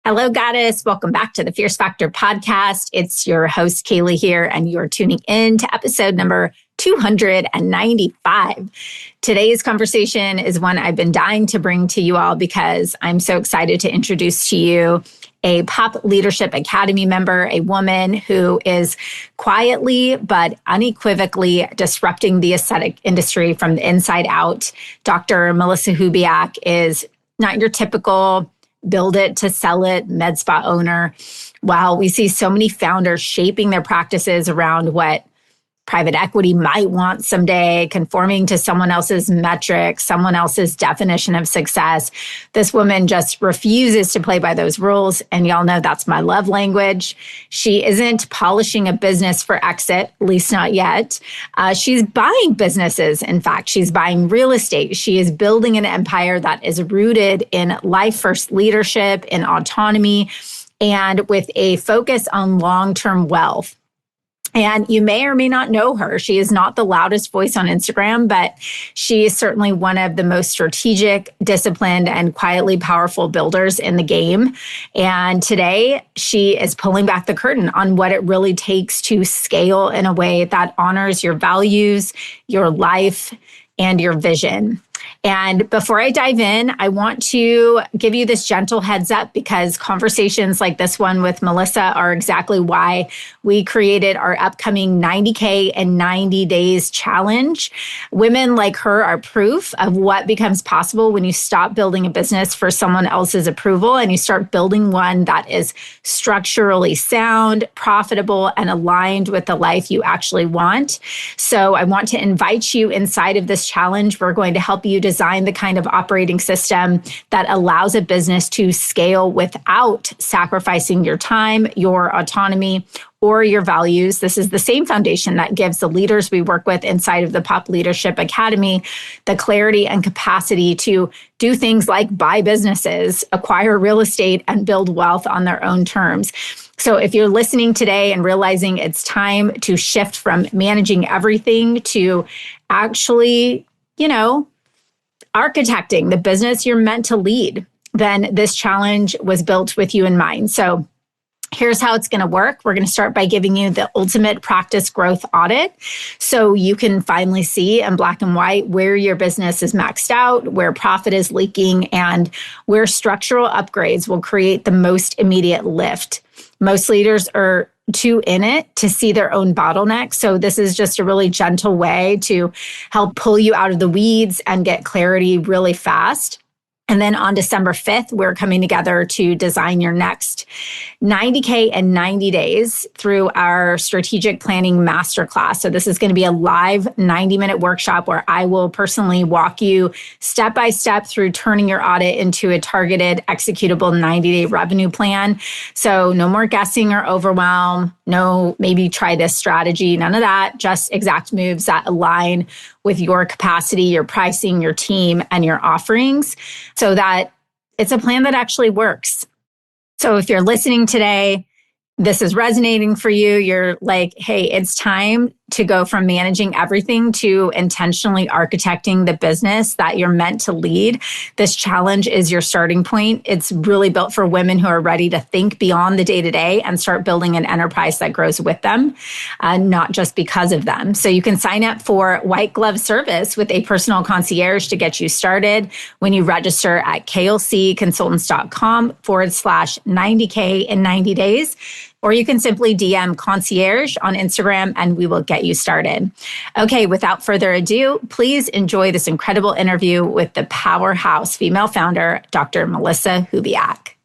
Hello, Goddess. Welcome back to the Fierce Factor podcast. It's your host, Kaylee here, and you're tuning in to episode number 295. Today's conversation is one I've been dying to bring to you all because I'm so excited to introduce to you a Pop Leadership Academy member, a woman who is quietly but unequivocally disrupting the aesthetic industry from the inside out. Dr. Melissa Hubiak is not your typical build it to sell it med spa owner. While we see so many founders shaping their practices around what private equity might want someday, conforming to someone else's metrics, someone else's definition of success, this woman just refuses to play by those rules. And y'all know that's my love language. She isn't polishing a business for exit, at least not yet. She's buying businesses. In fact, she's buying real estate. She is building an empire that is rooted in life-first leadership, in autonomy, and with a focus on long-term wealth. And you may or may not know her. She is not the loudest voice on Instagram, but she is certainly one of the most strategic, disciplined, and quietly powerful builders in the game. And today, she is pulling back the curtain on what it really takes to scale in a way that honors your values, your life, and your vision. And before I dive in, I want to give you this gentle heads up because conversations like this one with Melissa are exactly why we created our upcoming 90K in 90 days challenge. Women like her are proof of what becomes possible when you stop building a business for someone else's approval and you start building one that is structurally sound, profitable, and aligned with the life you actually want. So I want to invite you inside of this challenge. We're going to help you design the kind of operating system that allows a business to scale without sacrificing your time, your autonomy, or your values. This is the same foundation that gives the leaders we work with inside of the Pop Leadership Academy the clarity and capacity to do things like buy businesses, acquire real estate, and build wealth on their own terms. So if you're listening today and realizing it's time to shift from managing everything to actually, architecting the business you're meant to lead, then this challenge was built with you in mind. So here's how it's going to work. We're going to start by giving you the ultimate practice growth audit so you can finally see in black and white where your business is maxed out, where profit is leaking, and where structural upgrades will create the most immediate lift. Most leaders are too in it to see their own bottlenecks. So this is just a really gentle way to help pull you out of the weeds and get clarity really fast. And then on December 5th, we're coming together to design your next 90K in 90 days through our strategic planning masterclass. So this is going to be a live 90-minute workshop where I will personally walk you step by step through turning your audit into a targeted, executable 90-day revenue plan. So no more guessing or overwhelm. No, maybe try this strategy. None of that. Just exact moves that align with your capacity, your pricing, your team, and your offerings so that it's a plan that actually works. So if you're listening today, this is resonating for you, you're like, hey, it's time to go from managing everything to intentionally architecting the business that you're meant to lead. This challenge is your starting point. It's really built for women who are ready to think beyond the day-to-day and start building an enterprise that grows with them, not just because of them. So you can sign up for white glove service with a personal concierge to get you started when you register at klcconsultants.com/90K in 90 days. Or you can simply DM concierge on Instagram and we will get you started. Okay, without further ado, please enjoy this incredible interview with the powerhouse female founder, Dr. Melissa Hubiak.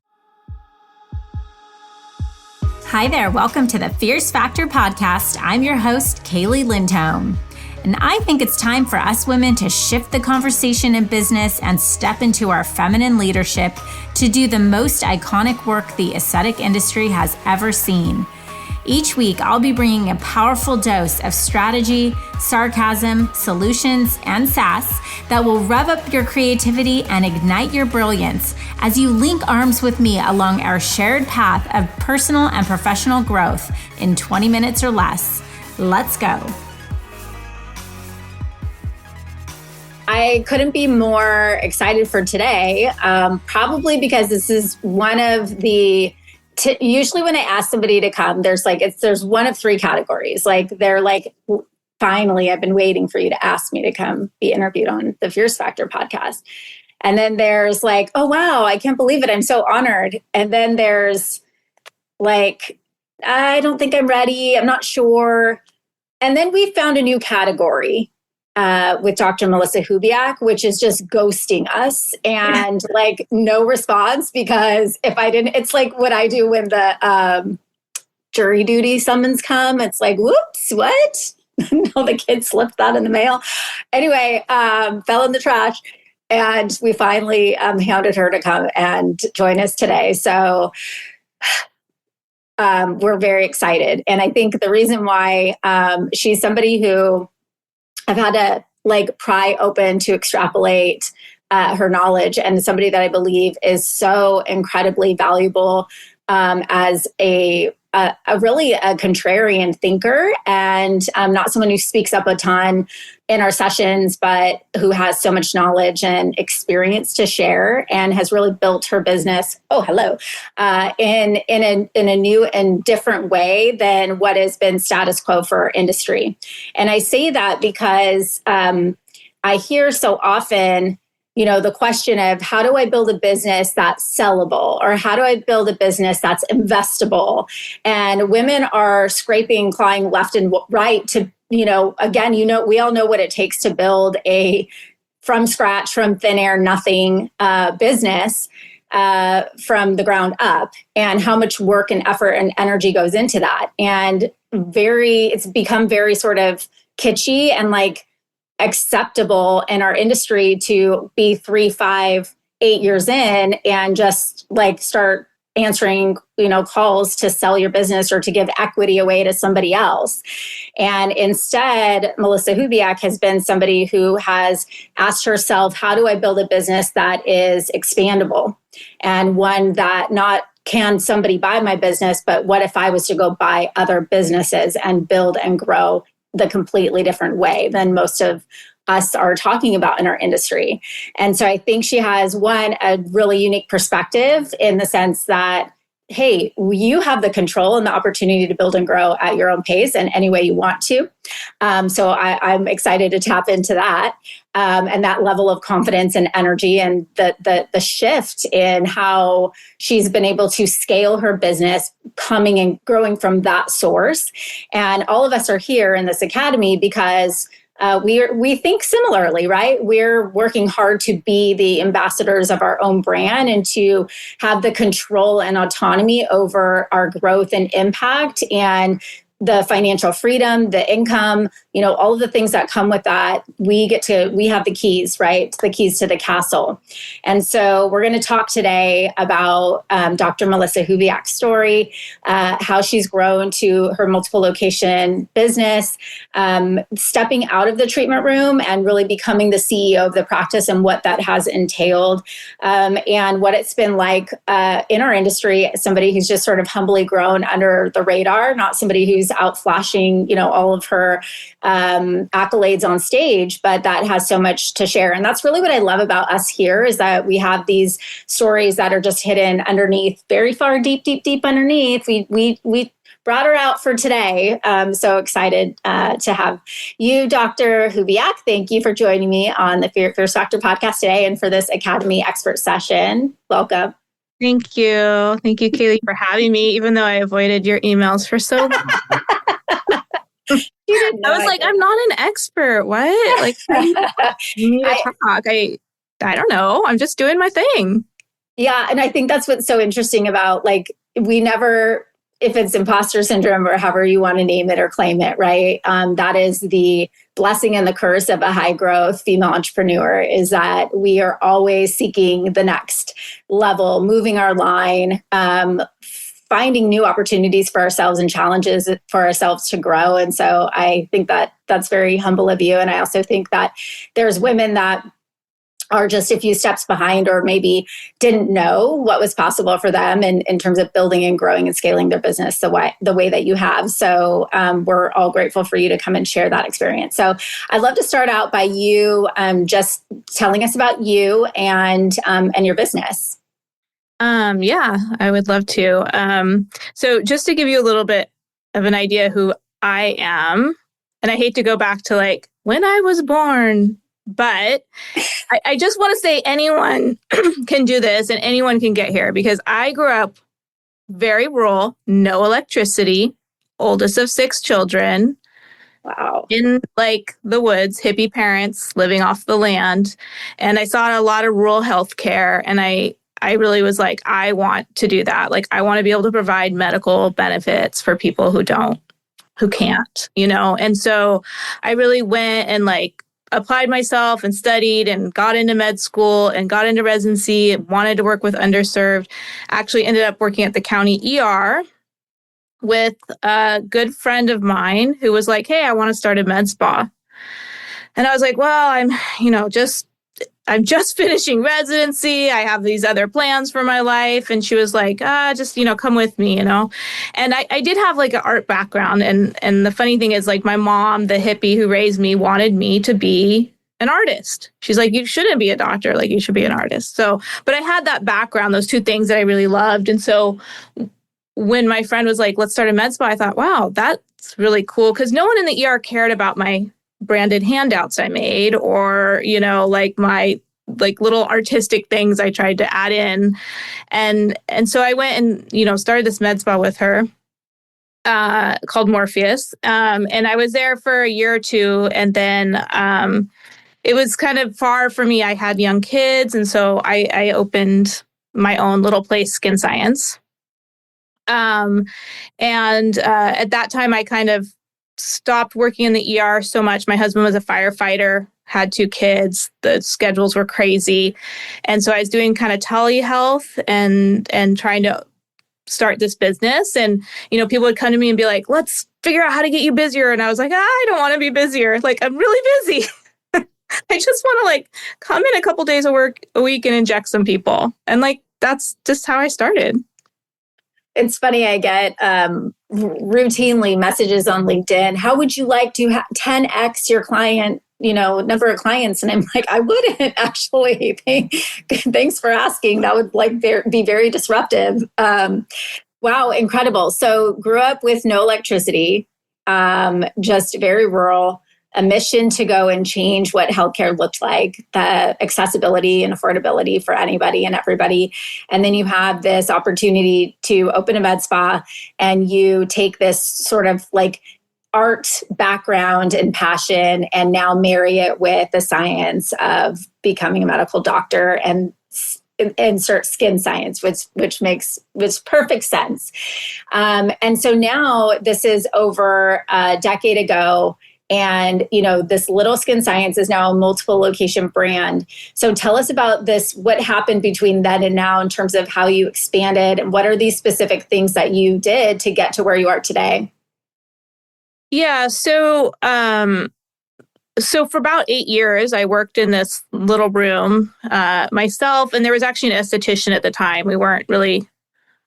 Hi there, welcome to the Fierce Factor podcast. I'm your host, Kaylee Lindholm. And I think it's time for us women to shift the conversation in business and step into our feminine leadership to do the most iconic work the aesthetic industry has ever seen. Each week, I'll be bringing a powerful dose of strategy, sarcasm, solutions, and sass that will rev up your creativity and ignite your brilliance as you link arms with me along our shared path of personal and professional growth in 20 minutes or less. Let's go. I couldn't be more excited for today, probably because this is one of the, usually when I ask somebody to come, there's one of three categories. Like they're like, finally, I've been waiting for you to ask me to come be interviewed on the Fierce Factor podcast. And then there's like, oh, wow, I can't believe it. I'm so honored. And then there's like, I don't think I'm ready. I'm not sure. And then we found a new category with Dr. Melissa Hubiak, which is just ghosting us and like no response, because if I didn't, it's like what I do when the jury duty summons come. It's like, whoops, what? No, the kid slipped that in the mail. Anyway, fell in the trash. And we finally hounded her to come and join us today. So we're very excited. And I think the reason why she's somebody who I've had to like pry open to extrapolate her knowledge, and somebody that I believe is so incredibly valuable as a really a contrarian thinker, and not someone who speaks up a ton in our sessions, but who has so much knowledge and experience to share, and has really built her business. Oh, hello, in a new and different way than what has been status quo for our industry. And I say that because I hear so often, you know, the question of how do I build a business that's sellable, or how do I build a business that's investable? And women are scraping, clawing left and right to, you know, again, you know, we all know what it takes to build a from scratch, from thin air, nothing business from the ground up, and how much work and effort and energy goes into that. And it's become very sort of kitschy and like acceptable in our industry to be 3, 5, 8 years in and just like start answering, you know, calls to sell your business or to give equity away to somebody else. And instead, Melissa Hubiak has been somebody who has asked herself, how do I build a business that is expandable, and one that not can somebody buy my business, but what if I was to go buy other businesses and build and grow the completely different way than most of us are talking about in our industry. And so I think she has a really unique perspective in the sense that, hey, you have the control and the opportunity to build and grow at your own pace and any way you want to. So I'm excited to tap into that and that level of confidence and energy, and the shift in how she's been able to scale her business, coming and growing from that source. And all of us are here in this academy because we think similarly, right? We're working hard to be the ambassadors of our own brand and to have the control and autonomy over our growth and impact, and the financial freedom, the income, you know, all of the things that come with that. We have the keys, right? The keys to the castle. And so we're going to talk today about Dr. Melissa Hubiak's story, how she's grown to her multiple location business, stepping out of the treatment room and really becoming the CEO of the practice, and what that has entailed, and what it's been like in our industry, somebody who's just sort of humbly grown under the radar, not somebody who's out flashing, you know, all of her accolades on stage, but that has so much to share. And that's really what I love about us here, is that we have these stories that are just hidden underneath, very far, deep underneath. We brought her out for today. So excited to have you, Dr. Hubiak. Thank you for joining me on the Fierce Factor podcast today and for this Academy expert session. Welcome. Thank you. Thank you, Kaylee, for having me, even though I avoided your emails for so long. I was like, I'm not an expert. What? Like, you need to talk. I don't know. I'm just doing my thing. Yeah. And I think that's what's so interesting about, like, we never, if it's imposter syndrome or however you want to name it or claim it, right? That is the blessing and the curse of a high growth female entrepreneur, is that we are always seeking the next level, moving our line, finding new opportunities for ourselves and challenges for ourselves to grow. And so I think that that's very humble of you. And I also think that there's women that are just a few steps behind, or maybe didn't know what was possible for them in terms of building and growing and scaling their business the way that you have. So we're all grateful for you to come and share that experience. So I'd love to start out by you just telling us about you and your business. Yeah, I would love to. So just to give you a little bit of an idea who I am, and I hate to go back to like when I was born, but I just want to say anyone can do this and anyone can get here, because I grew up very rural, no electricity, oldest of 6 children. Wow. In like the woods, hippie parents living off the land. And I saw a lot of rural healthcare. And I really was like, I want to do that. Like, I want to be able to provide medical benefits for people who can't, And so I really went and like applied myself and studied and got into med school and got into residency, wanted to work with underserved, actually ended up working at the county ER with a good friend of mine who was like, hey, I want to start a med spa. And I was like, well, I'm just finishing residency. I have these other plans for my life. And she was like, just, come with me, And I did have like an art background. And the funny thing is, like, my mom, the hippie who raised me, wanted me to be an artist. She's like, you shouldn't be a doctor. Like, you should be an artist. So, but I had that background, those two things that I really loved. And so when my friend was like, let's start a med spa, I thought, wow, that's really cool. Because no one in the ER cared about my branded handouts I made, or, like my like little artistic things I tried to add in. And so I went and, started this med spa with her called Morpheus. And I was there for a year or two. And then it was kind of far for me. I had young kids. And so I opened my own little place, Skin Science. And at that time, I kind of stopped working in the ER so much. My husband was a firefighter, had 2 kids. The schedules were crazy. And so I was doing kind of telehealth and trying to start this business. And, people would come to me and be like, let's figure out how to get you busier. And I was like, I don't want to be busier. Like, I'm really busy. I just want to like come in a couple days of work a week and inject some people. And like, that's just how I started. It's funny, I get routinely messages on LinkedIn. How would you like to 10x your client, number of clients? And I'm like, I wouldn't actually. Thanks for asking. That would like be very disruptive. Wow, incredible. So grew up with no electricity, just very rural. A mission to go and change what healthcare looked like, the accessibility and affordability for anybody and everybody. And then you have this opportunity to open a med spa, and you take this sort of like art background and passion and now marry it with the science of becoming a medical doctor and insert Skin Science, which makes perfect sense. And so now this is over a decade ago. And, this little Skin Science is now a multiple location brand. So tell us about this, what happened between then and now in terms of how you expanded, and what are these specific things that you did to get to where you are today? Yeah. So for about 8 years, I worked in this little room myself. And there was actually an esthetician at the time. We weren't really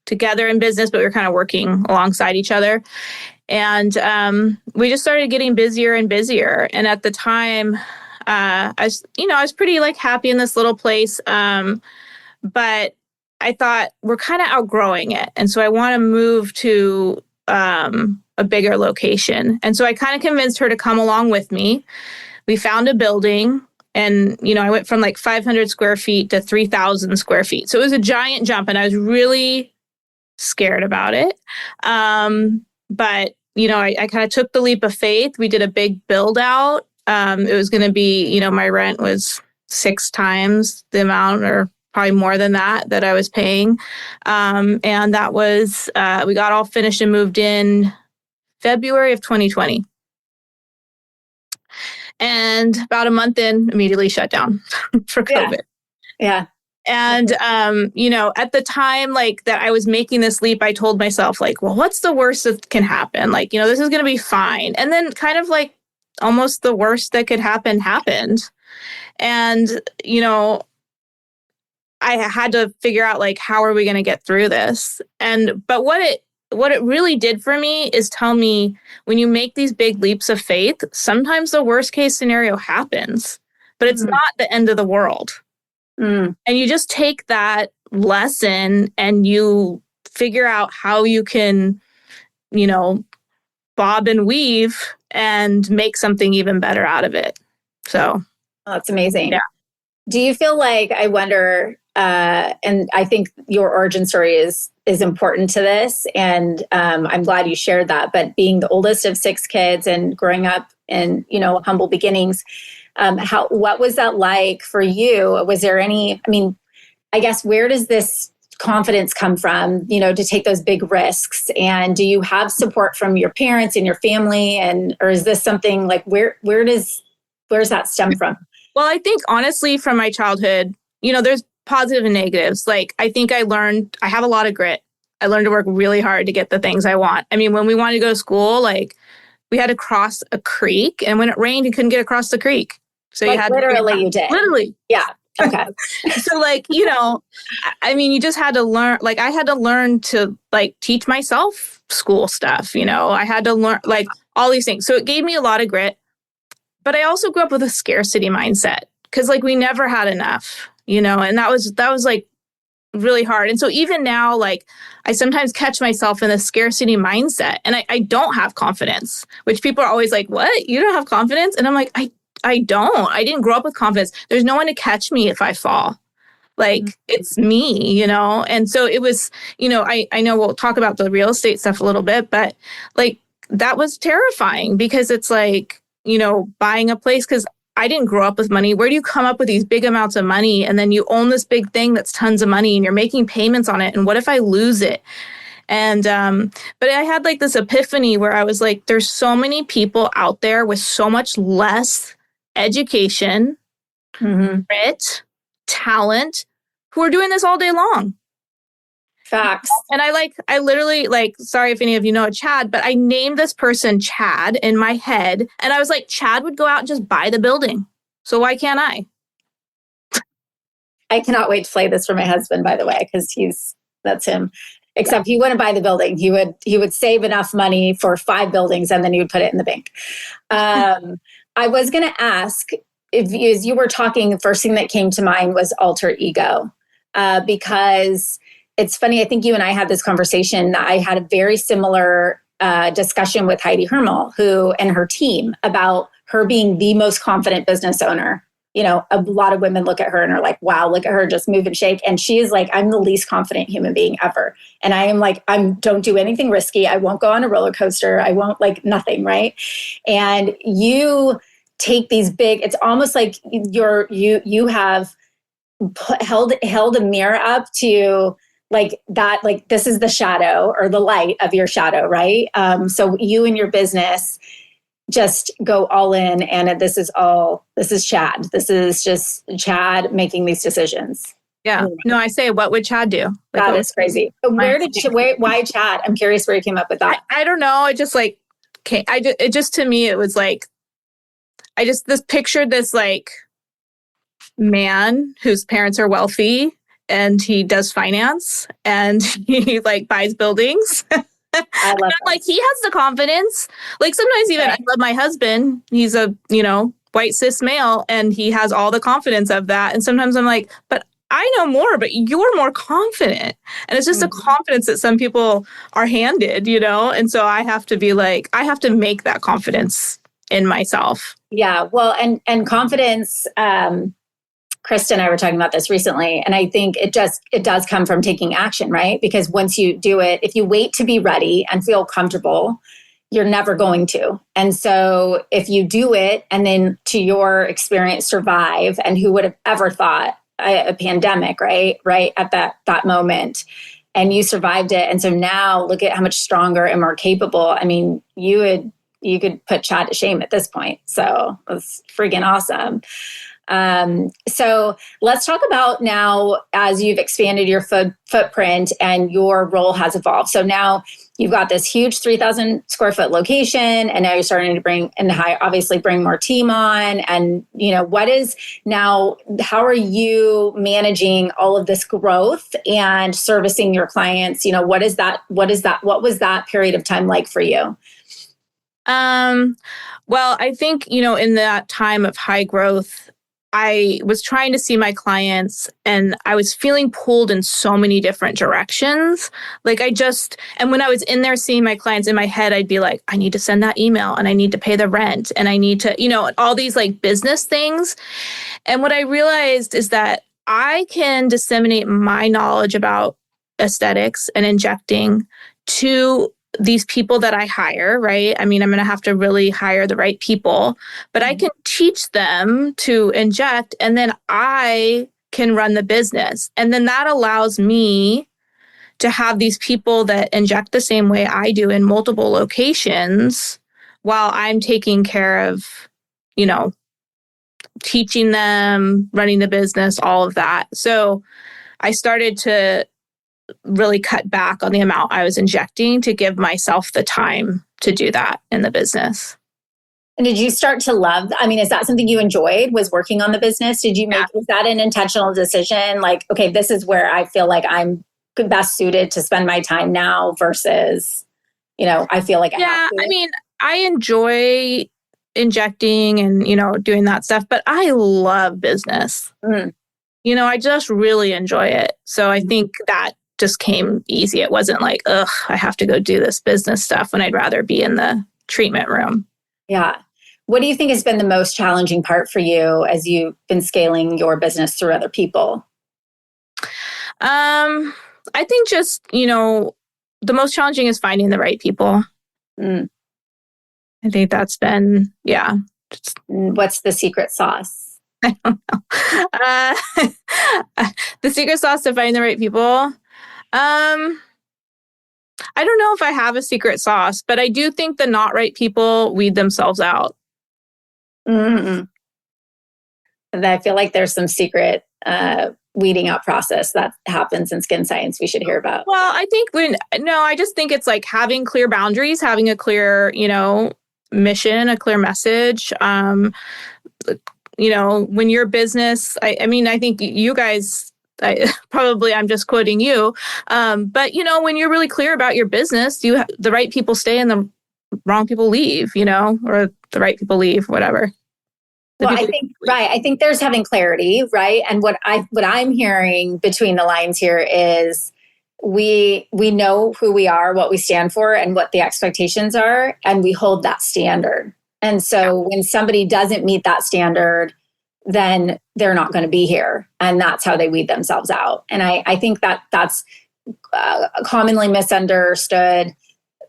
together in business, but we were kind of working alongside each other. And we just started getting busier and busier. And at the time, I was pretty like happy in this little place. But I thought we're kind of outgrowing it. And so I want to move to a bigger location. And so I kind of convinced her to come along with me. We found a building, and, I went from like 500 square feet to 3,000 square feet. So it was a giant jump, and I was really scared about it. But, I kind of took the leap of faith. We did a big build out. It was going to be, my rent was 6 times the amount, or probably more than that I was paying. And that was, we got all finished and moved in February of 2020. And about a month in, immediately shut down for COVID. Yeah. And, at the time, like that I was making this leap, I told myself like, well, what's the worst that can happen? Like, this is going to be fine. And then kind of like almost the worst that could happen happened. And, I had to figure out like, how are we going to get through this? But what it really did for me is tell me, when you make these big leaps of faith, sometimes the worst case scenario happens, but it's not the end of the world. And you just take that lesson and you figure out how you can, bob and weave and make something even better out of it. So that's amazing. Yeah. Do you feel like, I wonder, and I think your origin story is important to this, and I'm glad you shared that, but being the oldest of 6 kids and growing up in, humble beginnings, what was that like for you? Was there any, I guess, where does this confidence come from, to take those big risks? And do you have support from your parents and your family? Or is this something like, where's that stem from? Well, I think honestly, from my childhood, there's positive and negatives. Like, I think I have a lot of grit. I learned to work really hard to get the things I want. When we wanted to go to school, like, we had to cross a creek, and when it rained, you couldn't get across the creek. So like, you had literally, you did. Literally. Yeah. Okay. So like, you just had to learn, like, I had to learn to like teach myself school stuff. I had to learn like all these things. So it gave me a lot of grit. But I also grew up with a scarcity mindset because like we never had enough, and that was like really hard. And so even now, like, I sometimes catch myself in a scarcity mindset, and I don't have confidence, which people are always like, what? You don't have confidence? And I'm like, I don't. I didn't grow up with confidence. There's no one to catch me if I fall. Like, it's me, And so it was, I know we'll talk about the real estate stuff a little bit, but like, that was terrifying because it's like, buying a place, because I didn't grow up with money. Where do you come up with these big amounts of money? And then you own this big thing that's tons of money and you're making payments on it. And what if I lose it? And, but I had like this epiphany where I was like, there's so many people out there with so much less education, grit, talent, who are doing this all day long. Facts. And I literally, like, sorry if any of you know Chad, but I named this person Chad in my head. And I was like, Chad would go out and just buy the building. So why can't I? I cannot wait to play this for my husband, by the way, because that's him. Except he wouldn't buy the building. He would save enough money for 5 buildings and then he would put it in the bank. I was going to ask, as you were talking, the first thing that came to mind was alter ego, because it's funny. I think you and I had this conversation. I had a very similar discussion with Heidi Hermel, who and her team, about her being the most confident business owner. A lot of women look at her and are like, wow, look at her just move and shake. And she is like, I'm the least confident human being ever. And I am like, don't do anything risky. I won't go on a roller coaster. I won't, like, nothing. Right. And you take these big, it's almost like you have held a mirror up to, like, that, like, this is the shadow or the light of your shadow, right? So you and your business just go all in, and this is Chad. This is just Chad making these decisions. Yeah. Anyway. No, I say, what would Chad do? Like, that is crazy. Why Chad? I'm curious where you came up with that. I don't know. It just like, to me, it was like, I just pictured this like man whose parents are wealthy and he does finance and he like buys buildings. I love like, he has the confidence. Like, sometimes even I love my husband. He's a, white cis male, and he has all the confidence of that. And sometimes I'm like, but I know more, but you're more confident. And it's just a confidence that some people are handed, And so I have to be like, I have to make that confidence in myself. Yeah. Well, and confidence, Krista and I were talking about this recently, and I think it does come from taking action, right? Because once you do it, if you wait to be ready and feel comfortable, you're never going to. And so if you do it and then, to your experience, survive, and who would have ever thought a pandemic, right at that moment, and you survived it. And so now look at how much stronger and more capable. You could put Chad to shame at this point. So it's freaking awesome. So let's talk about now as you've expanded your footprint and your role has evolved. So now you've got this huge 3,000 square foot location, and now you're starting to obviously bring more team on. And, what is now, how are you managing all of this growth and servicing your clients? What was that period of time like for you? Well, I think, in that time of high growth, I was trying to see my clients and I was feeling pulled in so many different directions. And when I was in there seeing my clients in my head, I'd be like, I need to send that email and I need to pay the rent and I need to, all these like business things. And what I realized is that I can disseminate my knowledge about aesthetics and injecting to these people that I hire, right? I mean, I'm going to have to really hire the right people, but I can teach them to inject and then I can run the business. And then that allows me to have these people that inject the same way I do in multiple locations while I'm taking care of, teaching them, running the business, all of that. So I started to really cut back on the amount I was injecting to give myself the time to do that in the business. And did you start to love, is that something you enjoyed, was working on the business? Was that an intentional decision? Like, okay, this is where I feel like I'm best suited to spend my time now versus, I feel like I have to. I enjoy injecting and, doing that stuff, but I love business. I just really enjoy it. So I think that just came easy. It wasn't like, ugh, I have to go do this business stuff when I'd rather be in the treatment room. Yeah. What do you think has been the most challenging part for you as you've been scaling your business through other people? I think just, the most challenging is finding the right people. I think that's been, What's the secret sauce? I don't know. The secret sauce to finding the right people. I don't know if I have a secret sauce, but I do think the not right people weed themselves out. And I feel like there's some secret weeding out process that happens in skin science we should hear about. Well, I just think it's like having clear boundaries, having a clear, mission, a clear message. When your business, I think you guys, I'm just quoting you. But when you're really clear about your business, the right people stay and the wrong people leave, or the right people leave, whatever. I think there's having clarity, right? And what I'm hearing between the lines here is we know who we are, what we stand for, and what the expectations are, and we hold that standard. And so when somebody doesn't meet that standard, then they're not going to be here. And that's how they weed themselves out. And I think that's a commonly misunderstood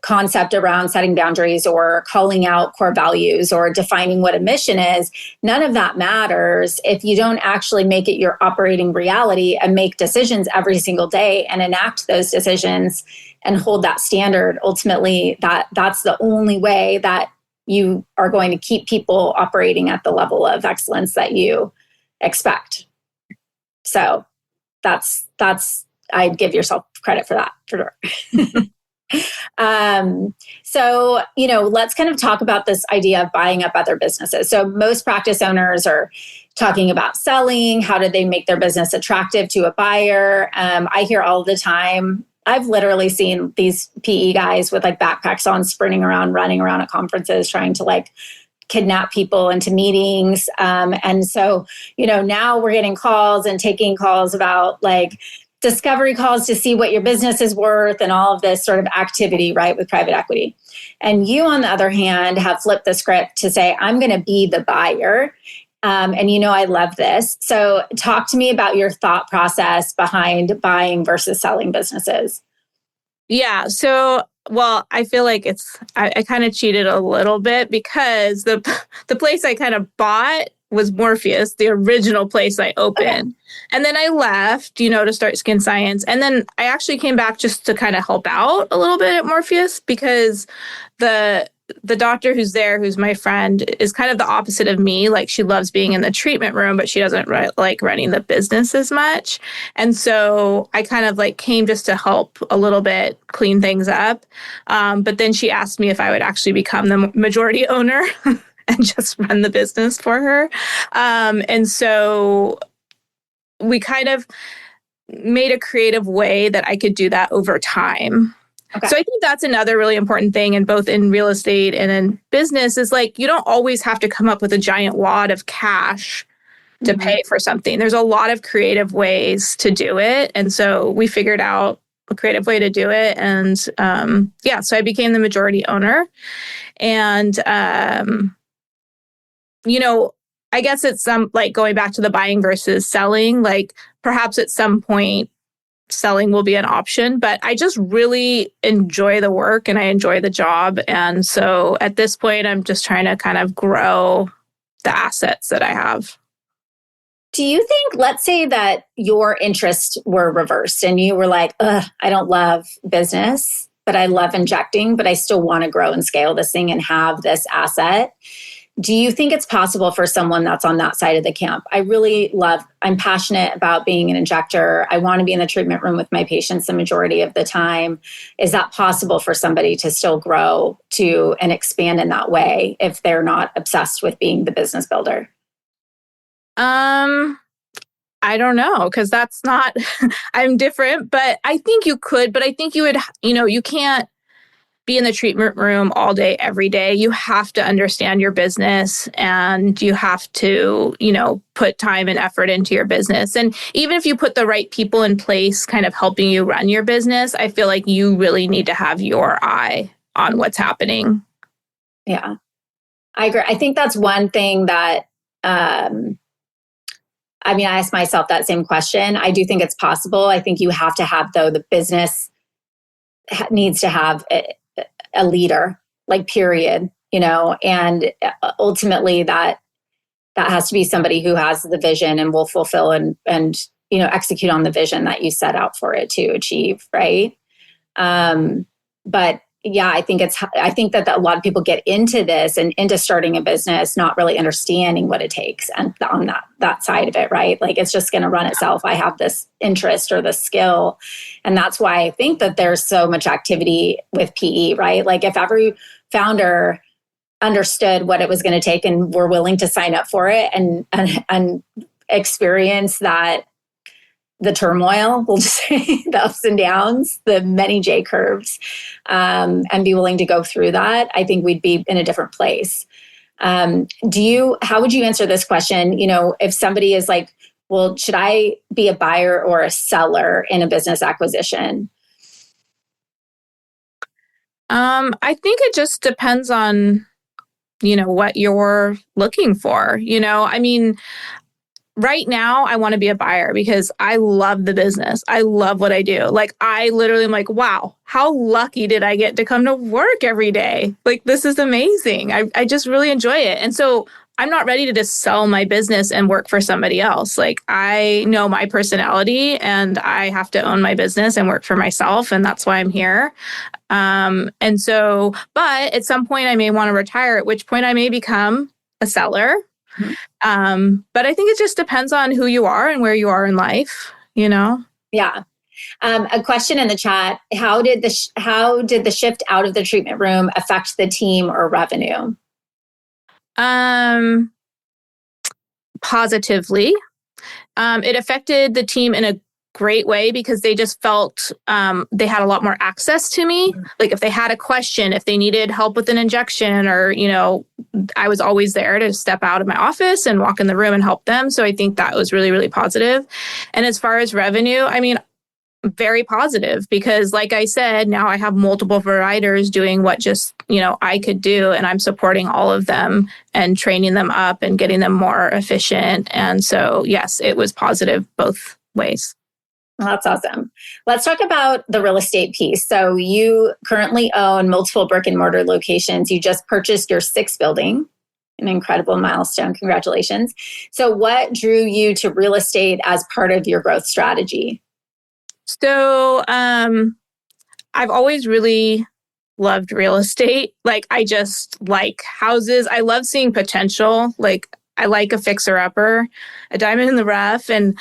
concept around setting boundaries or calling out core values or defining what a mission is. None of that matters if you don't actually make it your operating reality and make decisions every single day and enact those decisions and hold that standard. Ultimately, that's the only way that you are going to keep people operating at the level of excellence that you expect. So that's I'd give yourself credit for that, for sure. So, let's kind of talk about this idea of buying up other businesses. So most practice owners are talking about selling. How do they make their business attractive to a buyer? I hear all the time, I've literally seen these PE guys with like backpacks on, sprinting around, running around at conferences, trying to like kidnap people into meetings. And so, now we're getting calls and taking calls about like discovery calls to see what your business is worth and all of this sort of activity, right, with private equity. And you, on the other hand, have flipped the script to say, I'm going to be the buyer. And I love this. So talk to me about your thought process behind buying versus selling businesses. Yeah. So, I feel like I kind of cheated a little bit because the place I kind of bought was Morpheus, the original place I opened. Okay. And then I left, to start Skin Science. And then I actually came back just to kind of help out a little bit at Morpheus because the the doctor who's there, who's my friend, is kind of the opposite of me. Like, she loves being in the treatment room, but she doesn't like running the business as much. And so I kind of like came just to help a little bit clean things up. But then she asked me if I would actually become the majority owner and just run the business for her. And so we kind of made a creative way that I could do that over time. Okay. So I think that's another really important thing in both in real estate and in business is like, you don't always have to come up with a giant wad of cash to pay for something. There's a lot of creative ways to do it. And so we figured out a creative way to do it. And so I became the majority owner. And, I guess it's some like going back to the buying versus selling, like perhaps at some point selling will be an option, but I just really enjoy the work and I enjoy the job. And so at this point, I'm just trying to kind of grow the assets that I have. Do you think, let's say that your interests were reversed and you were like, I don't love business, but I love injecting, but I still want to grow and scale this thing and have this asset. Do you think it's possible for someone that's on that side of the camp? I'm passionate about being an injector. I want to be in the treatment room with my patients the majority of the time. Is that possible for somebody to still grow to and expand in that way if they're not obsessed with being the business builder? I don't know, because that's not, I'm different, but I think you could, but I think you would, you can't be in the treatment room all day, every day. You have to understand your business and you have to, put time and effort into your business. And even if you put the right people in place, kind of helping you run your business, I feel like you really need to have your eye on what's happening. Yeah, I agree. I think that's one thing that, I asked myself that same question. I do think it's possible. I think you have to have, though, the business needs to have a leader, like period, and ultimately that has to be somebody who has the vision and will fulfill and execute on the vision that you set out for it to achieve. Right. But yeah, I think that a lot of people get into this and into starting a business, not really understanding what it takes and on that side of it, right? Like it's just going to run itself. I have this interest or this skill. And that's why I think that there's so much activity with PE, right? Like if every founder understood what it was going to take and were willing to sign up for it and experience the turmoil, we'll just say the ups and downs, the many J curves, and be willing to go through that, I think we'd be in a different place. How would you answer this question? If somebody is like, well, should I be a buyer or a seller in a business acquisition? I think it just depends on, what you're looking for. Right now, I want to be a buyer because I love the business. I love what I do. Like, I literally am like, wow, how lucky did I get to come to work every day? Like, this is amazing. I just really enjoy it. And so I'm not ready to just sell my business and work for somebody else. Like, I know my personality and I have to own my business and work for myself. And that's why I'm here. But at some point I may want to retire, at which point I may become a seller. But I think it just depends on who you are and where you are in life, Yeah. A question in the chat: how did the shift out of the treatment room affect the team or revenue? Positively. It affected the team in a great way because they just felt they had a lot more access to me. Like if they had a question, if they needed help with an injection or, I was always there to step out of my office and walk in the room and help them. So I think that was really, really positive. And as far as revenue, very positive because like I said, now I have multiple providers doing what just, I could do. And I'm supporting all of them and training them up and getting them more efficient. And so, yes, it was positive both ways. Well, that's awesome. Let's talk about the real estate piece. So you currently own multiple brick and mortar locations. You just purchased your 6th building, an incredible milestone. Congratulations. So what drew you to real estate as part of your growth strategy? So I've always really loved real estate. Like, I just like houses. I love seeing potential. Like, I like a fixer-upper, a diamond in the rough. And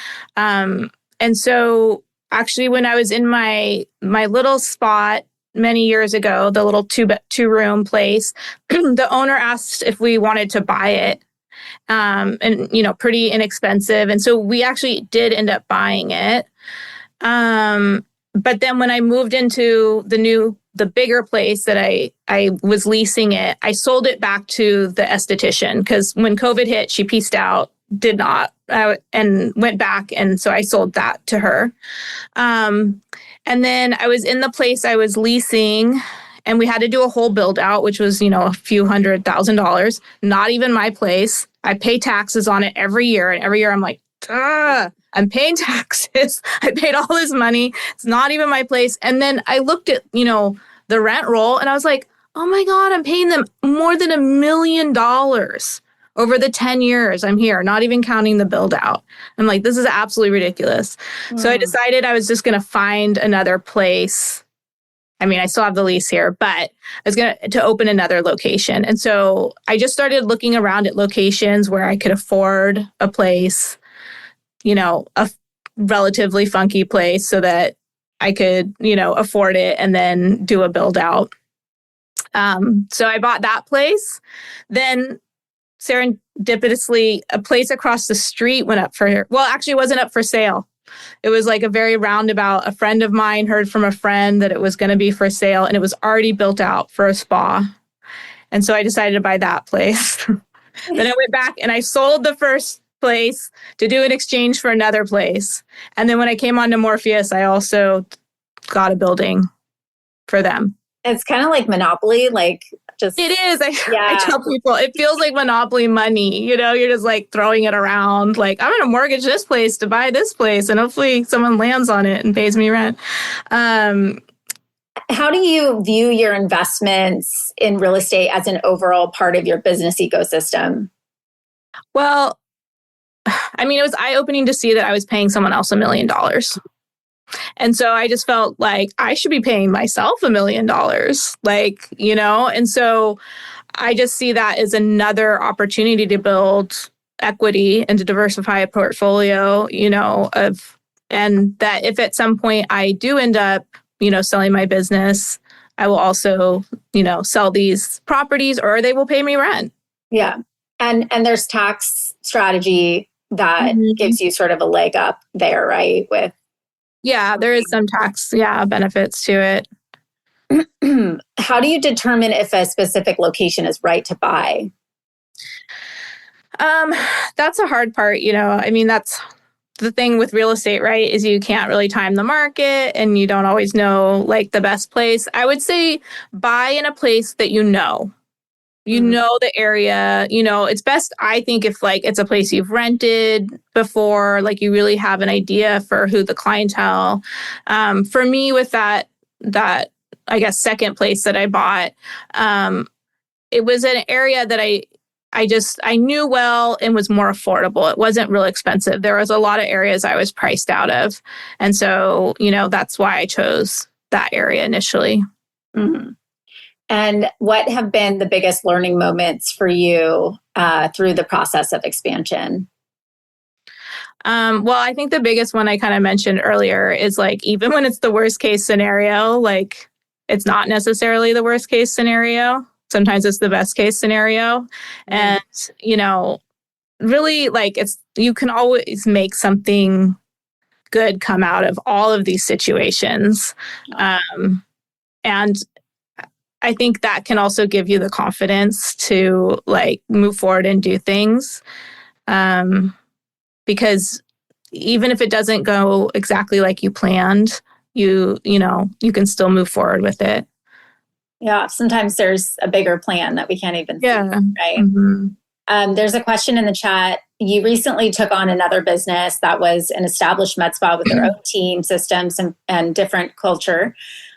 so actually when I was in my little spot many years ago, the little two-room place, the owner asked if we wanted to buy it. And, pretty inexpensive. And so we actually did end up buying it. But then when I moved into the bigger place that I was leasing it, I sold it back to the esthetician because when COVID hit, she pieced out, did not, and went back. And so I sold that to her. And then I was in the place I was leasing and we had to do a whole build out, which was, a few $100,000, not even my place. I pay taxes on it every year. And every year I'm like, I'm paying taxes. I paid all this money. It's not even my place. And then I looked at, the rent roll and I was like, oh my God, I'm paying them more than $1 million over the 10 years I'm here, not even counting the build out. I'm like, this is absolutely ridiculous. So I decided I was just going to find another place. I mean, I still have the lease here, but I was going to open another location. And so I just started looking around at locations where I could afford a place, a relatively funky place so that I could, afford it and then do a build out. So I bought that place. Then serendipitously, a place across the street went up actually it wasn't up for sale. It was like a very roundabout. A friend of mine heard from a friend that it was going to be for sale and it was already built out for a spa. And so I decided to buy that place. Then I went back and I sold the first place to do an exchange for another place. And then when I came on to Morpheus, I also got a building for them. It's kind of like Monopoly, like just... It is. I tell people, it feels like Monopoly money. You're just like throwing it around. Like, I'm going to mortgage this place to buy this place and hopefully someone lands on it and pays me rent. How do you view your investments in real estate as an overall part of your business ecosystem? Well, I mean, it was eye-opening to see that I was paying someone else $1 million. And so I just felt like I should be paying myself $1 million, and so I just see that as another opportunity to build equity and to diversify a portfolio, and that if at some point I do end up, selling my business, I will also, sell these properties or they will pay me rent. Yeah. And there's tax strategy that gives you sort of a leg up there, right? Yeah, there is some tax, benefits to it. How do you determine if a specific location is right to buy? That's a hard part, I mean, that's the thing with real estate, right? Is you can't really time the market and you don't always know like the best place. I would say buy in a place that you know the area, it's best, I think, if like it's a place you've rented before, like you really have an idea for who the clientele. For me with that, I guess, second place that I bought, it was an area that I knew well and was more affordable. It wasn't real expensive. There was a lot of areas I was priced out of. And so, that's why I chose that area initially. Mm-hmm. And what have been the biggest learning moments for you through the process of expansion? Well, I think the biggest one I kind of mentioned earlier is like, even when it's the worst case scenario, like it's not necessarily the worst case scenario. Sometimes it's the best case scenario. And, really like you can always make something good come out of all of these situations. And I think that can also give you the confidence to like move forward and do things. Because even if it doesn't go exactly like you planned, you can still move forward with it. Yeah. Sometimes there's a bigger plan that we can't even see, right? Mm-hmm. There's a question in the chat. You recently took on another business that was an established med spa with their own team, systems, and different culture.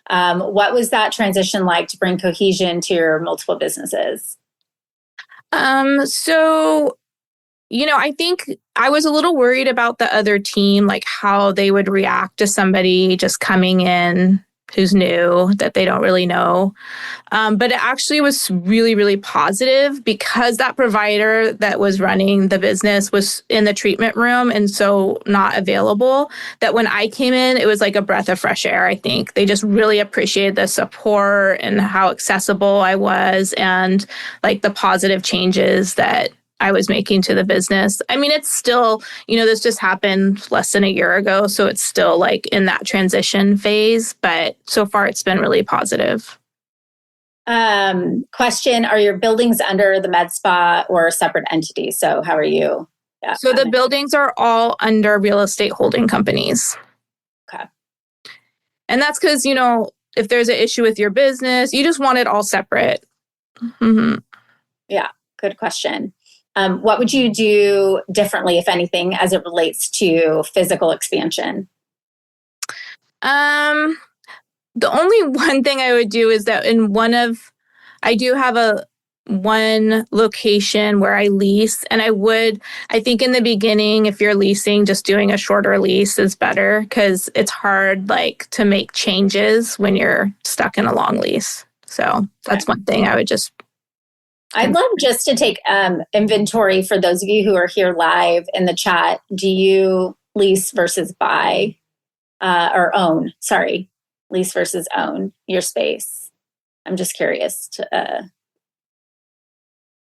What was that transition like to bring cohesion to your multiple businesses? So, I think I was a little worried about the other team, like how they would react to somebody just coming in who's new that they don't really know. But it actually was really, really positive because that provider that was running the business was in the treatment room and so not available, that when I came in, it was like a breath of fresh air, I think. They just really appreciated the support and how accessible I was and like the positive changes that I was making to the business. I mean, it's still, this just happened less than a year ago. So it's still like in that transition phase, but so far it's been really positive. Question, are your buildings under the med spa or separate entities? So how are you? Yeah, so the buildings are all under real estate holding companies. Okay. And that's because, if there's an issue with your business, you just want it all separate. Mm-hmm. Yeah, good question. What would you do differently, if anything, as it relates to physical expansion? The only one thing I would do is that I do have one location where I lease, and I think in the beginning, if you're leasing, just doing a shorter lease is better because it's hard to make changes when you're stuck in a long lease. So that's one thing I would just... I'd love just to take inventory for those of you who are here live in the chat. Do you lease versus buy or own? Sorry, lease versus own your space. I'm just curious.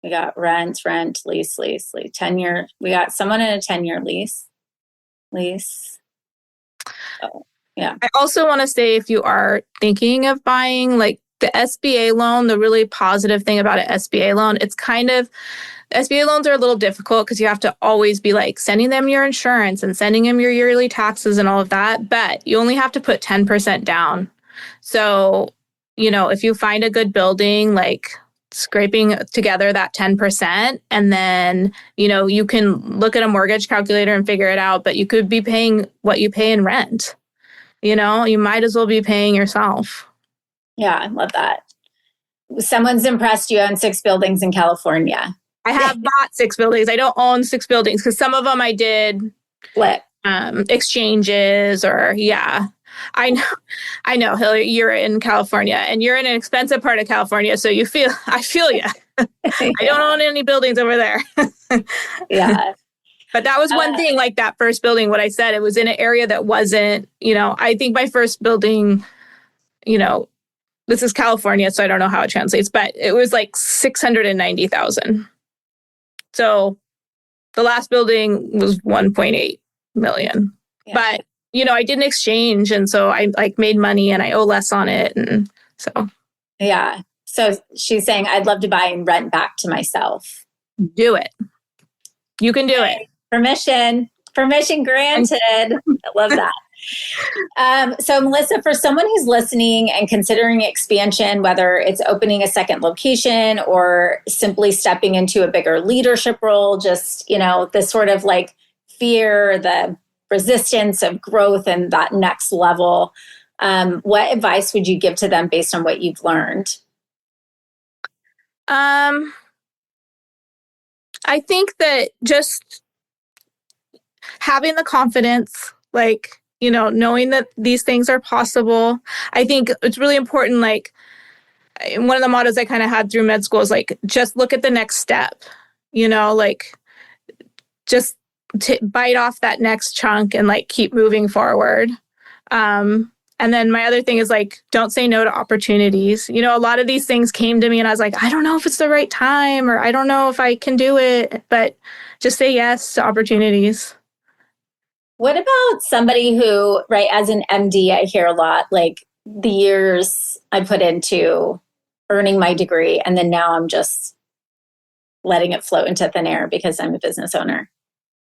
We got rent, lease, 10-year. We got someone in a 10-year lease. Oh, yeah. I also want to say, if you are thinking of buying, the SBA loan, the really positive thing about an SBA loan, SBA loans are a little difficult because you have to always be sending them your insurance and sending them your yearly taxes and all of that. But you only have to put 10% down. So, if you find a good building, scraping together that 10%, and then, you can look at a mortgage calculator and figure it out, but you could be paying what you pay in rent. You might as well be paying yourself. Yeah, I love that. Someone's impressed you own 6 buildings in California. I have bought 6 buildings. I don't own 6 buildings because some of them I did flip exchanges or, yeah. I know, Hillary, you're in California and you're in an expensive part of California. So I feel you. Yeah. I don't own any buildings over there. Yeah. But that was one thing, that first building, what I said, it was in an area that wasn't, I think my first building, this is California, so I don't know how it translates, but it was $690,000. So the last building was 1.8 million. Yeah. But, I didn't exchange. And so I made money and I owe less on it. And so. Yeah. So she's saying, I'd love to buy and rent back to myself. Do it. You can do it. Permission granted. I love that. So Melissa, for someone who's listening and considering expansion, whether it's opening a second location or simply stepping into a bigger leadership role, just, this sort of fear, the resistance of growth and that next level, what advice would you give to them based on what you've learned? I think that just having the confidence, knowing that these things are possible. I think it's really important. One of the mottos I kind of had through med school is just look at the next step, just bite off that next chunk and keep moving forward. And then my other thing is don't say no to opportunities. A lot of these things came to me and I was I don't know if it's the right time or I don't know if I can do it, but just say yes to opportunities. What about somebody who, right, as an MD, I hear a lot, the years I put into earning my degree, and then now I'm just letting it float into thin air because I'm a business owner.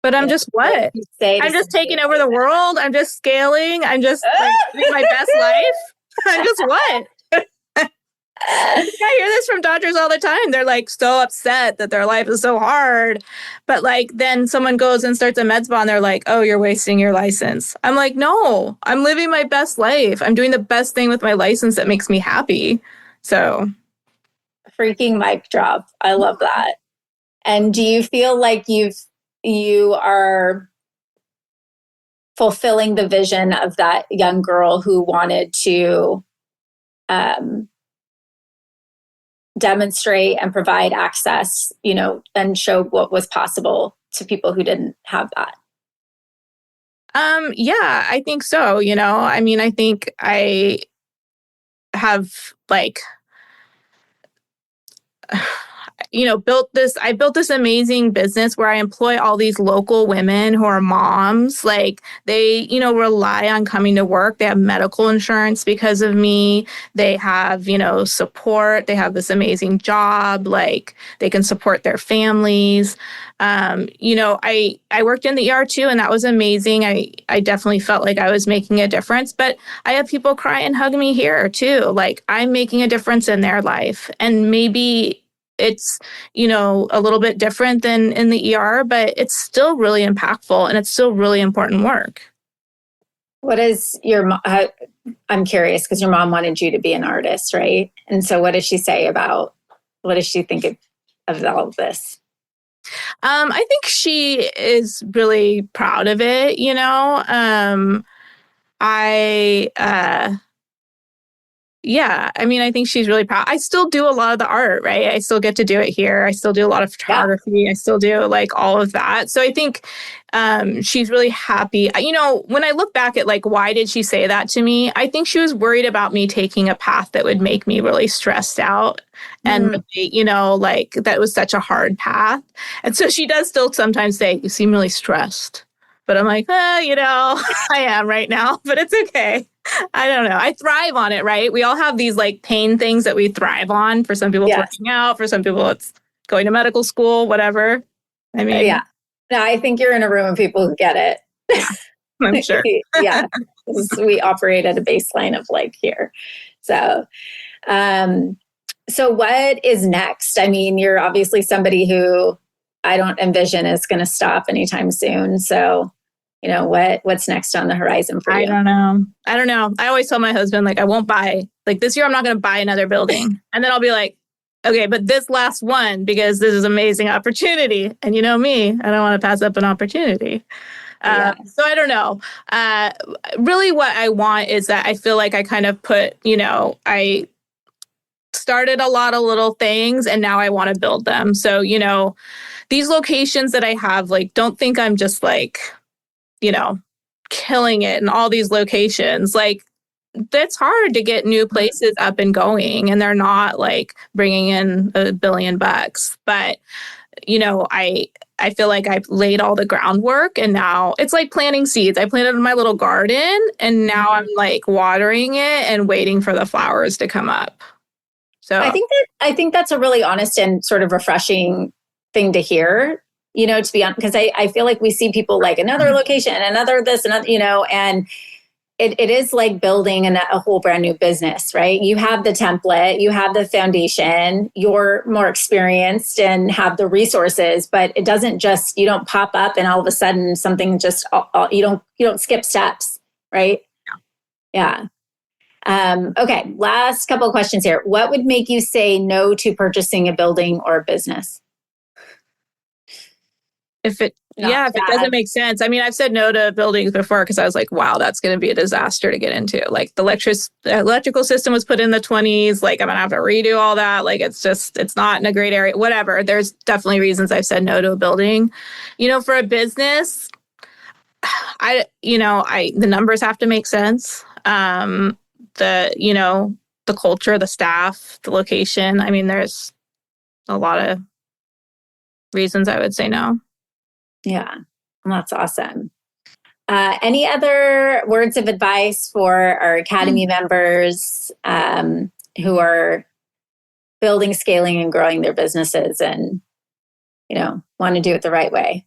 But I'm just what? I'm just taking over the world. I'm just scaling. I'm just living my best life. I'm just what? I hear this from doctors all the time. They're so upset that their life is so hard. But then someone goes and starts a med spa and they're oh, you're wasting your license. I'm no, I'm living my best life. I'm doing the best thing with my license that makes me happy. So. Freaking mic drop. I love that. And do you feel you are fulfilling the vision of that young girl who wanted to demonstrate and provide access, and show what was possible to people who didn't have that. Yeah, I think so. I mean, I think I have I built this amazing business where I employ all these local women who are moms. Like they, rely on coming to work. They have medical insurance because of me. They have, support. They have this amazing job. Like they can support their families. I worked in the ER too, and that was amazing. I definitely felt like I was making a difference, but I have people cry and hug me here too. Like I'm making a difference in their life. And maybe it's, a little bit different than in the ER, but it's still really impactful and it's still really important work. What is I'm curious because your mom wanted you to be an artist, right? And so what does she say what does she think of all of this? I think she is really proud of it, Yeah, I mean, I think she's really proud. I still do a lot of the art, right? I still get to do it here. I still do a lot of photography. Yeah. I still do all of that. So I think she's really happy. When I look back at why did she say that to me? I think she was worried about me taking a path that would make me really stressed out. And, that was such a hard path. And so she does still sometimes say, you seem really stressed. But I'm like, I am right now, but it's okay. I don't know. I thrive on it, right? We all have these pain things that we thrive on. For some people, it's working out. For some people, it's going to medical school, whatever. I mean, yeah. No, I think you're in a room of people who get it. Yeah, I'm sure. Yeah. We operate at a baseline of here. So, so what is next? I mean, you're obviously somebody who I don't envision is going to stop anytime soon. So, what's next on the horizon for you? I don't know. I always tell my husband, I won't buy, this year I'm not going to buy another building. And then I'll be like, okay, but this last one, because this is an amazing opportunity. And you know me, I don't want to pass up an opportunity. So I don't know. Really what I want is that I feel like I kind of put, I started a lot of little things and now I want to build them. So, these locations that I have, don't think I'm just killing it in all these locations. That's hard to get new places up and going, and they're not bringing in $1 billion. But I feel like I've laid all the groundwork, and now it's like planting seeds. I planted in my little garden, and now I'm watering it and waiting for the flowers to come up. So I think that's a really honest and sort of refreshing thing to hear. To be honest, because I feel like we see people another location, another this, another, and it is like building a whole brand new business, right? You have the template, you have the foundation, you're more experienced and have the resources, but it doesn't just, you don't pop up and all of a sudden something just, you don't skip steps, right? Yeah. Okay. Last couple of questions here. What would make you say no to purchasing a building or a business? If it doesn't make sense. I mean, I've said no to buildings before because I was like, wow, that's going to be a disaster to get into. The electrical system was put in the 1920s. I'm going to have to redo all that. It's not in a great area, whatever. There's definitely reasons I've said no to a building. For a business, the numbers have to make sense. The culture, the staff, the location. I mean, there's a lot of reasons I would say no. Yeah, that's awesome. Any other words of advice for our Academy members who are building, scaling, and growing their businesses and, want to do it the right way?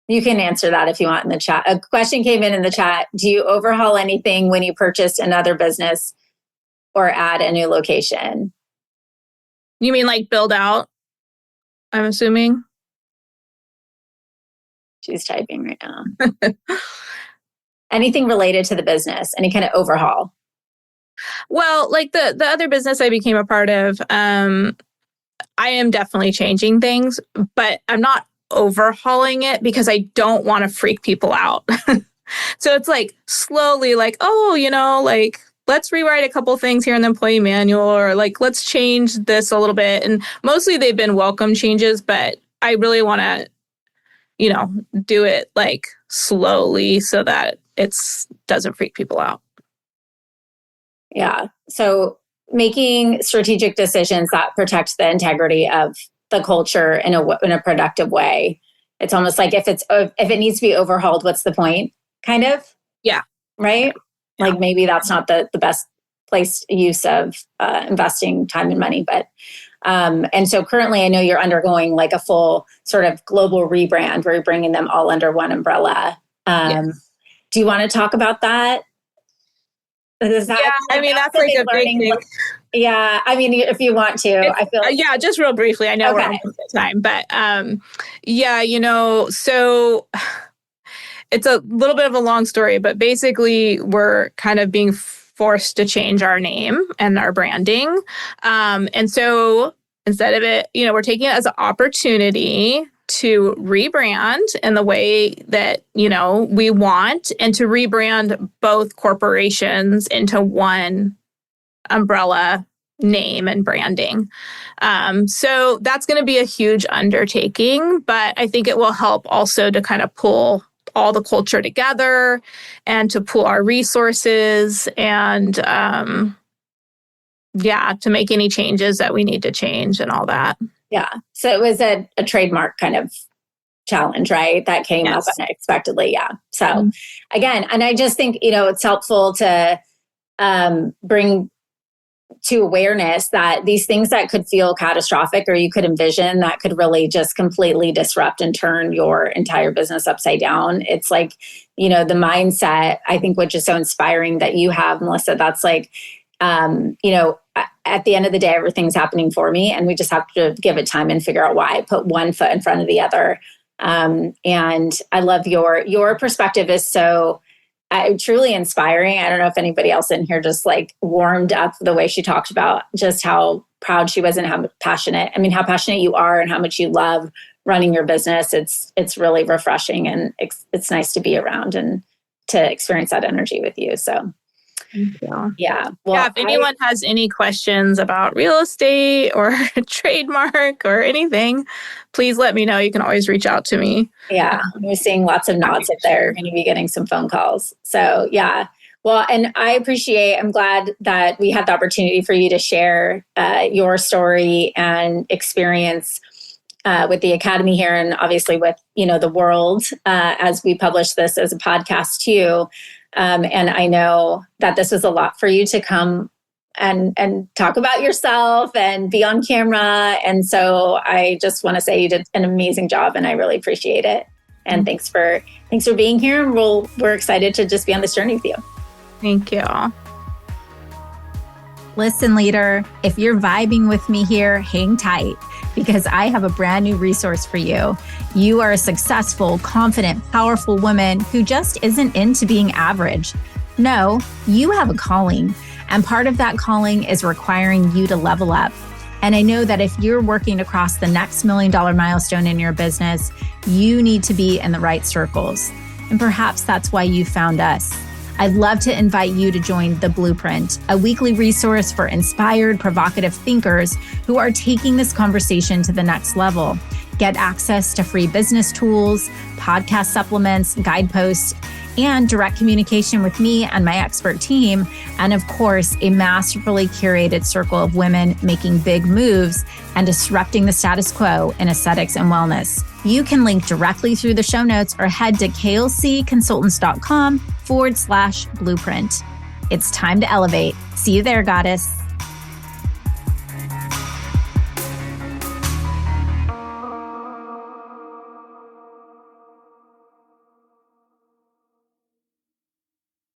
You can answer that if you want in the chat. A question came in the chat. Do you overhaul anything when you purchase another business or add a new location? You mean build out? I'm assuming. She's typing right now. Anything related to the business, any kind of overhaul? Well, the other business I became a part of, I am definitely changing things, but I'm not overhauling it because I don't want to freak people out. So it's like slowly like, oh, like let's rewrite a couple things here in the employee manual, or like, let's change this a little bit. And mostly they've been welcome changes, but I really want to, do it like slowly so that doesn't freak people out. Yeah. So making strategic decisions that protect the integrity of the culture in a productive way. It's almost like if it needs to be overhauled, what's the point? Kind of. Yeah. Right. Yeah. Like maybe that's not the best place use of investing time and money, but and so currently I know you're undergoing like a full sort of global rebrand where you're bringing them all under one umbrella. Yes. Do you want to talk about that? That's like a big thing. Yeah, I mean, if you want to, I feel yeah, just real briefly. I know we're almost at time, but so it's a little bit of a long story, but basically we're kind of being forced to change our name and our branding. And so instead of it, we're taking it as an opportunity to rebrand in the way that, we want, and to rebrand both corporations into one umbrella name and branding. So that's going to be a huge undertaking, but I think it will help also to kind of pull all the culture together and to pool our resources and, to make any changes that we need to change and all that. Yeah. So it was a trademark kind of challenge, right? That came up unexpectedly. Yeah. So again, and I just think, it's helpful to bring to awareness that these things that could feel catastrophic or you could envision that could really just completely disrupt and turn your entire business upside down. It's like, the mindset, I think, which is so inspiring that you have, Melissa, that's like, at the end of the day, everything's happening for me and we just have to give it time and figure out why. Put one foot in front of the other. And I love your perspective is so truly inspiring. I don't know if anybody else in here just like warmed up the way she talked about just how proud she was and how passionate you are and how much you love running your business. It's really refreshing and it's nice to be around and to experience that energy with you. So yeah. Well, if anyone has any questions about real estate or trademark or anything, please let me know. You can always reach out to me. Yeah. We're seeing lots of nods up there. We're going to be getting some phone calls. So yeah. Well, and I'm glad that we had the opportunity for you to share your story and experience with the Academy here and obviously with, the world as we publish this as a podcast too. And I know that this was a lot for you to come and talk about yourself and be on camera. And so I just want to say you did an amazing job and I really appreciate it. And thanks for being here. And we're excited to just be on this journey with you. Thank you. Listen, leader, if you're vibing with me here, hang tight because I have a brand new resource for you. You are a successful, confident, powerful woman who just isn't into being average. No, you have a calling, and part of that calling is requiring you to level up. And I know that if you're working across the next $1 million milestone in your business, you need to be in the right circles. And perhaps that's why you found us. I'd love to invite you to join The Blueprint, a weekly resource for inspired, provocative thinkers who are taking this conversation to the next level. Get access to free business tools, podcast supplements, guideposts, and direct communication with me and my expert team. And of course, a masterfully curated circle of women making big moves and disrupting the status quo in aesthetics and wellness. You can link directly through the show notes or head to klcconsultants.com/blueprint. It's time to elevate. See you there, goddess.